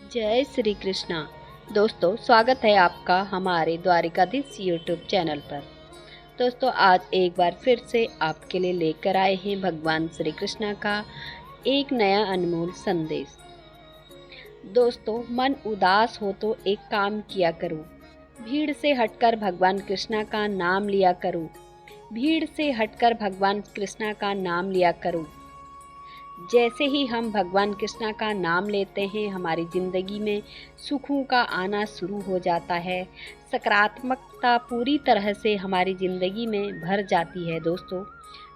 जय श्री कृष्णा। दोस्तों, स्वागत है आपका हमारे द्वारिकाधीश यूट्यूब चैनल पर। दोस्तों, आज एक बार फिर से आपके लिए लेकर आए हैं भगवान श्री कृष्णा का एक नया अनमोल संदेश। दोस्तों, मन उदास हो तो एक काम किया करो, भीड़ से हटकर भगवान कृष्णा का नाम लिया करो। भीड़ से हटकर भगवान कृष्णा का नाम लिया करो। जैसे ही हम भगवान कृष्णा का नाम लेते हैं, हमारी ज़िंदगी में सुखों का आना शुरू हो जाता है। सकारात्मकता पूरी तरह से हमारी ज़िंदगी में भर जाती है। दोस्तों,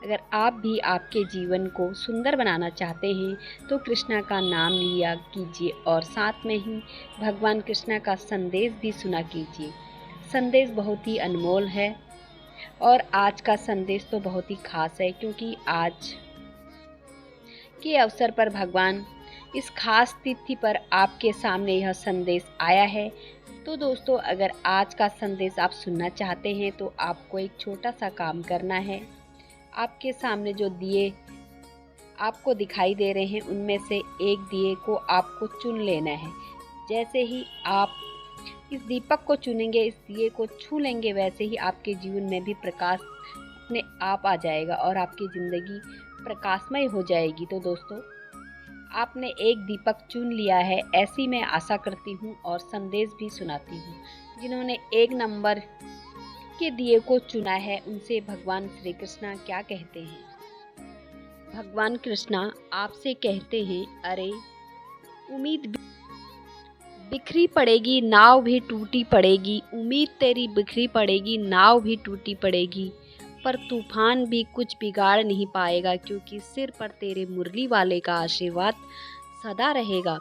अगर आप भी आपके जीवन को सुंदर बनाना चाहते हैं तो कृष्णा का नाम लिया कीजिए और साथ में ही भगवान कृष्णा का संदेश भी सुना कीजिए। संदेश बहुत ही अनमोल है और आज का संदेश तो बहुत ही खास है, क्योंकि आज के अवसर पर भगवान इस खास तिथि पर आपके सामने यह संदेश आया है। तो दोस्तों, अगर आज का संदेश आप सुनना चाहते हैं तो आपको एक छोटा सा काम करना है। आपके सामने जो दिए आपको दिखाई दे रहे हैं, उनमें से एक दिए को आपको चुन लेना है। जैसे ही आप इस दीपक को चुनेंगे, इस दिए को छू लेंगे, वैसे ही आपके जीवन में भी प्रकाश अपने आप आ जाएगा और आपकी ज़िंदगी प्रकाशमय हो जाएगी। तो दोस्तों, आपने एक दीपक चुन लिया है, ऐसी मैं आशा करती हूँ और संदेश भी सुनाती हूँ। जिन्होंने एक नंबर के दिए को चुना है, उनसे भगवान श्री कृष्णा क्या कहते हैं। भगवान कृष्णा आपसे कहते हैं, अरे उम्मीद बिखरी पड़ेगी, नाव भी टूटी पड़ेगी। उम्मीद तेरी बिखरी पड़ेगी, नाव भी टूटी पड़ेगी, पर तूफान भी कुछ बिगाड़ नहीं पाएगा, क्योंकि सिर पर तेरे मुरली वाले का आशीर्वाद सदा रहेगा।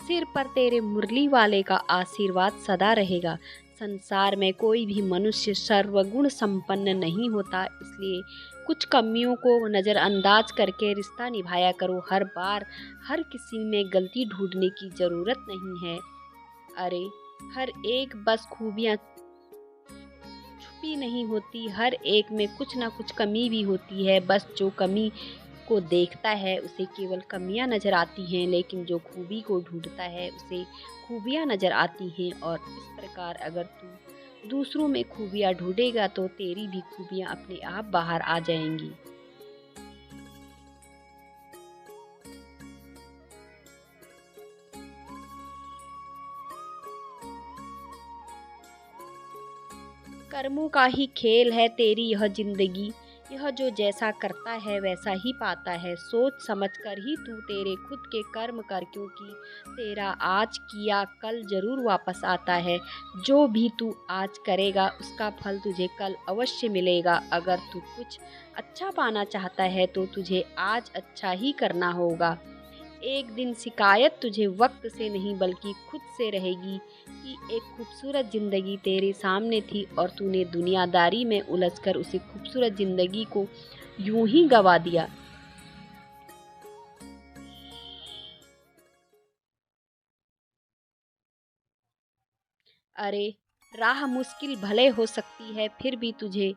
सिर पर तेरे मुरली वाले का आशीर्वाद सदा रहेगा। संसार में कोई भी मनुष्य सर्वगुण संपन्न नहीं होता, इसलिए कुछ कमियों को नज़रअंदाज करके रिश्ता निभाया करो। हर बार हर किसी में गलती ढूंढने की ज़रूरत नहीं है। अरे हर एक बस खूबियाँ छुपी नहीं होती, हर एक में कुछ ना कुछ कमी भी होती है। बस जो कमी को देखता है उसे केवल कमियां नज़र आती हैं, लेकिन जो खूबी को ढूंढता है उसे खूबियां नज़र आती हैं। और इस प्रकार अगर तू दूसरों में खूबियां ढूंढेगा तो तेरी भी खूबियां अपने आप बाहर आ जाएंगी। कर्मों का ही खेल है तेरी यह जिंदगी, यह जो जैसा करता है वैसा ही पाता है। सोच समझ कर ही तू तेरे खुद के कर्म कर, क्योंकि तेरा आज किया कल जरूर वापस आता है। जो भी तू आज करेगा उसका फल तुझे कल अवश्य मिलेगा। अगर तू कुछ अच्छा पाना चाहता है तो तुझे आज अच्छा ही करना होगा। एक दिन शिकायत तुझे वक्त से नहीं बल्कि खुद से रहेगी कि एक खूबसूरत ज़िंदगी तेरे सामने थी और तूने दुनियादारी में उलझकर उसी खूबसूरत ज़िंदगी को यूं ही गवा दिया। अरे राह मुश्किल भले हो सकती है, फिर भी तुझे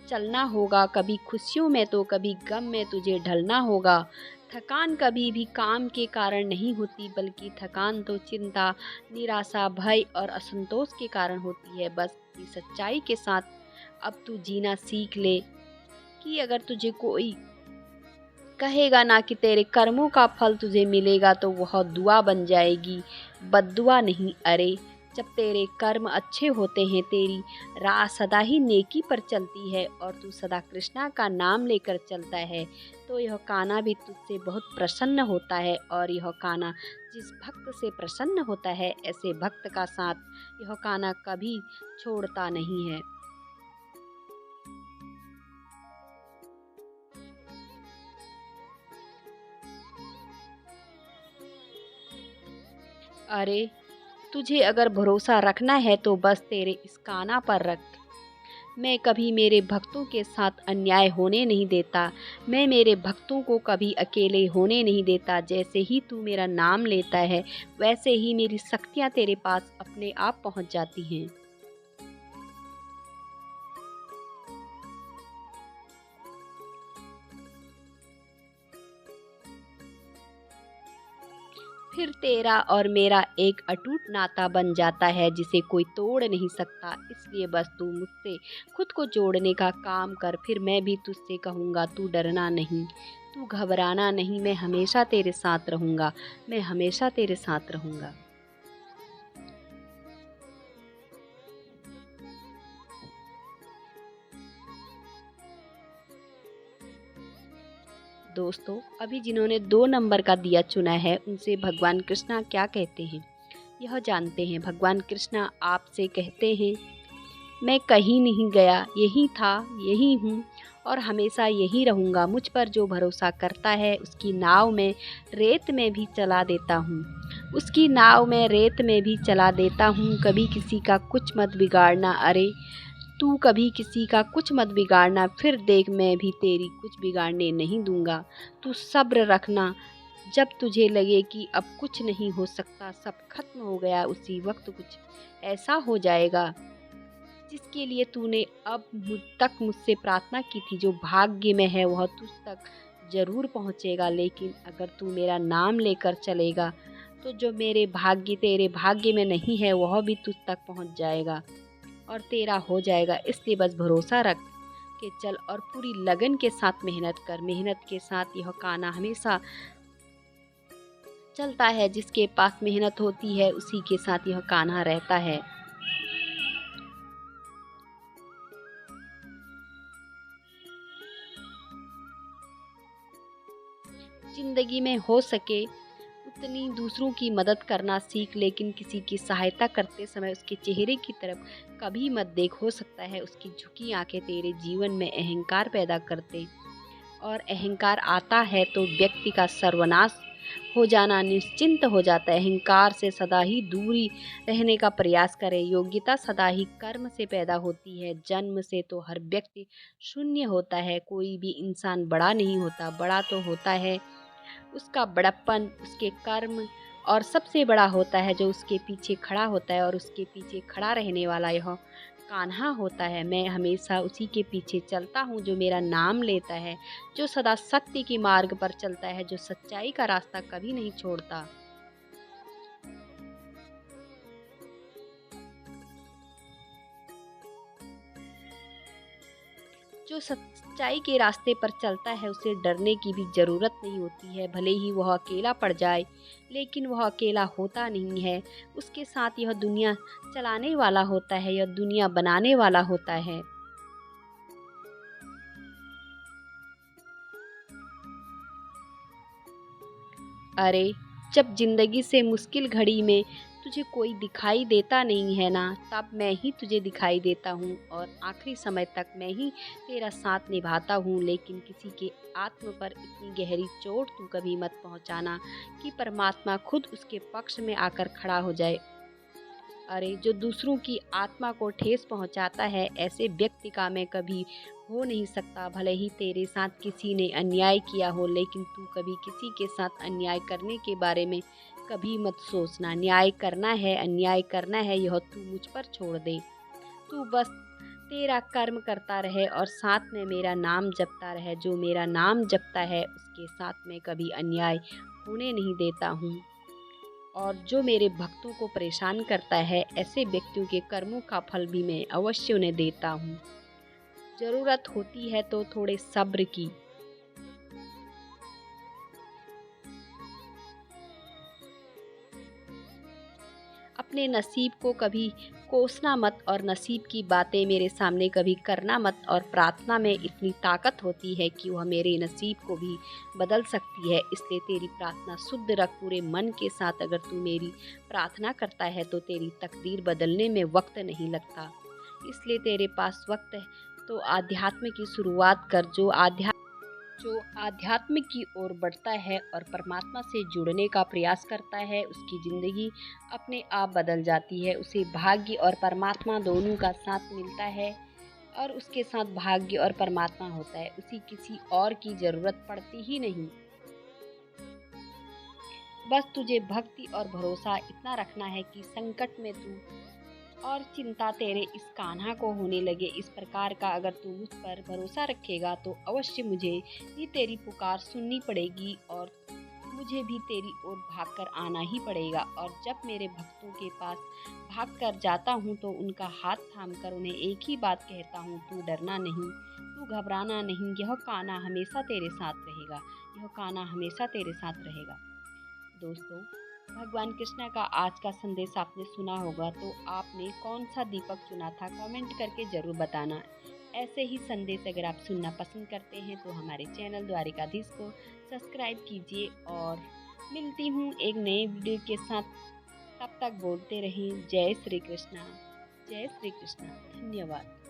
चलना होगा। कभी खुशियों में तो कभी गम में तुझे ढलना होगा। थकान कभी भी काम के कारण नहीं होती, बल्कि थकान तो चिंता, निराशा, भय और असंतोष के कारण होती है। बस इस सच्चाई के साथ अब तू जीना सीख ले कि अगर तुझे कोई कहेगा ना कि तेरे कर्मों का फल तुझे मिलेगा, तो वह दुआ बन जाएगी, बद्दुआ नहीं। अरे जब तेरे कर्म अच्छे होते हैं, तेरी राह सदा ही नेकी पर चलती है और तू सदा कृष्णा का नाम लेकर चलता है, तो यह कान्हा भी तुझसे बहुत प्रसन्न होता है। और यह कान्हा जिस भक्त से प्रसन्न होता है, ऐसे भक्त का साथ यह कान्हा कभी छोड़ता नहीं है। अरे तुझे अगर भरोसा रखना है तो बस तेरे इस कान्हा पर रख। मैं कभी मेरे भक्तों के साथ अन्याय होने नहीं देता। मैं मेरे भक्तों को कभी अकेले होने नहीं देता। जैसे ही तू मेरा नाम लेता है, वैसे ही मेरी शक्तियाँ तेरे पास अपने आप पहुँच जाती हैं। फिर तेरा और मेरा एक अटूट नाता बन जाता है जिसे कोई तोड़ नहीं सकता। इसलिए बस तू मुझसे खुद को जोड़ने का काम कर, फिर मैं भी तुझसे कहूँगा तू डरना नहीं, तू घबराना नहीं, मैं हमेशा तेरे साथ रहूँगा, मैं हमेशा तेरे साथ रहूँगा। दोस्तों, अभी जिन्होंने 2 नंबर का दिया चुना है उनसे भगवान कृष्णा क्या कहते हैं यह जानते हैं। भगवान कृष्णा आपसे कहते हैं, मैं कहीं नहीं गया, यही था, यही हूँ और हमेशा यही रहूँगा। मुझ पर जो भरोसा करता है उसकी नाव में रेत में भी चला देता हूँ, उसकी नाव में रेत में भी चला देता हूँ। कभी किसी का कुछ मत बिगाड़ना, अरे तू कभी किसी का कुछ मत बिगाड़ना, फिर देख मैं भी तेरी कुछ बिगाड़ने नहीं दूंगा। तू सब्र रखना, जब तुझे लगे कि अब कुछ नहीं हो सकता, सब खत्म हो गया, उसी वक्त कुछ ऐसा हो जाएगा जिसके लिए तूने अब मुझ तक मुझसे प्रार्थना की थी। जो भाग्य में है वह तुझ तक जरूर पहुँचेगा, लेकिन अगर तू मेरा नाम लेकर चलेगा तो जो मेरे भाग्य तेरे भाग्य में नहीं है वह भी तुझ तक पहुँच जाएगा और तेरा हो जाएगा। इसलिए बस भरोसा रख के चल और पूरी लगन के साथ मेहनत कर। मेहनत के साथ यह कान्हा हमेशा चलता है, जिसके पास मेहनत होती है उसी के साथ यह कान्हा रहता है। जिंदगी में हो सके उतनी दूसरों की मदद करना सीख, लेकिन किसी की सहायता करते समय उसके चेहरे की तरफ कभी मत देख। हो सकता है उसकी झुकी आंखें तेरे जीवन में अहंकार पैदा करते, और अहंकार आता है तो व्यक्ति का सर्वनाश हो जाना निश्चिंत हो जाता है। अहंकार से सदा ही दूरी रहने का प्रयास करें। योग्यता सदा ही कर्म से पैदा होती है। जन्म से तो हर व्यक्ति शून्य होता है। कोई भी इंसान बड़ा नहीं होता, बड़ा तो होता है उसका बड़प्पन, उसके कर्म, और सबसे बड़ा होता है जो उसके पीछे खड़ा होता है, और उसके पीछे खड़ा रहने वाला यह कान्हा होता है। मैं हमेशा उसी के पीछे चलता हूँ जो मेरा नाम लेता है, जो सदा सत्य के मार्ग पर चलता है, जो सच्चाई का रास्ता कभी नहीं छोड़ता। जो सच्चाई के रास्ते पर चलता है उसे डरने की भी ज़रूरत नहीं होती है। भले ही वह अकेला पड़ जाए, लेकिन वह अकेला होता नहीं है। उसके साथ यह दुनिया चलाने वाला होता है, यह दुनिया बनाने वाला होता है। अरे, जब जिंदगी से मुश्किल घड़ी में तुझे कोई दिखाई देता नहीं है ना, तब मैं ही तुझे दिखाई देता हूँ और आखिरी समय तक मैं ही तेरा साथ निभाता हूँ। लेकिन किसी के आत्म पर इतनी गहरी चोट तू कभी मत पहुँचाना कि परमात्मा खुद उसके पक्ष में आकर खड़ा हो जाए। अरे, जो दूसरों की आत्मा को ठेस पहुंचाता है, ऐसे व्यक्ति का मैं कभी हो नहीं सकता। भले ही तेरे साथ किसी ने अन्याय किया हो, लेकिन तू कभी किसी के साथ अन्याय करने के बारे में कभी मत सोचना। न्याय करना है, अन्याय करना है, यह तू मुझ पर छोड़ दे। तू बस तेरा कर्म करता रहे और साथ में मेरा नाम जपता रहे। जो मेरा नाम जपता है उसके साथ में कभी अन्याय होने नहीं देता हूँ। और जो मेरे भक्तों को परेशान करता है, ऐसे व्यक्तियों के कर्मों का फल भी मैं अवश्य उन्हें देता हूँ। ज़रूरत होती है तो थोड़े सब्र की। अपने नसीब को कभी कोसना मत और नसीब की बातें मेरे सामने कभी करना मत। और प्रार्थना में इतनी ताकत होती है कि वह मेरे नसीब को भी बदल सकती है। इसलिए तेरी प्रार्थना शुद्ध रख पूरे मन के साथ। अगर तू मेरी प्रार्थना करता है तो तेरी तकदीर बदलने में वक्त नहीं लगता। इसलिए तेरे पास वक्त है तो आध्यात्म की शुरुआत कर। जो आध्यात्म की ओर बढ़ता है और परमात्मा से जुड़ने का प्रयास करता है, उसकी ज़िंदगी अपने आप बदल जाती है। उसे भाग्य और परमात्मा दोनों का साथ मिलता है और उसके साथ भाग्य और परमात्मा होता है। उसे किसी और की ज़रूरत पड़ती ही नहीं। बस तुझे भक्ति और भरोसा इतना रखना है कि संकट में तू और चिंता तेरे इस कान्हा को होने लगे। इस प्रकार का अगर तू मुझ पर भरोसा रखेगा तो अवश्य मुझे ही तेरी पुकार सुननी पड़ेगी और मुझे भी तेरी ओर भागकर आना ही पड़ेगा। और जब मेरे भक्तों के पास भागकर जाता हूँ तो उनका हाथ थामकर उन्हें एक ही बात कहता हूँ, तू डरना नहीं, तू घबराना नहीं, यह कान्हा हमेशा तेरे साथ रहेगा, यह कान्हा हमेशा तेरे साथ रहेगा। दोस्तों, भगवान कृष्ण का आज का संदेश आपने सुना होगा, तो आपने कौन सा दीपक चुना था कमेंट करके ज़रूर बताना। ऐसे ही संदेश अगर आप सुनना पसंद करते हैं तो हमारे चैनल द्वारिकाधीश को सब्सक्राइब कीजिए। और मिलती हूँ एक नए वीडियो के साथ, तब तक बोलते रहें जय श्री कृष्णा, जय श्री कृष्णा। धन्यवाद।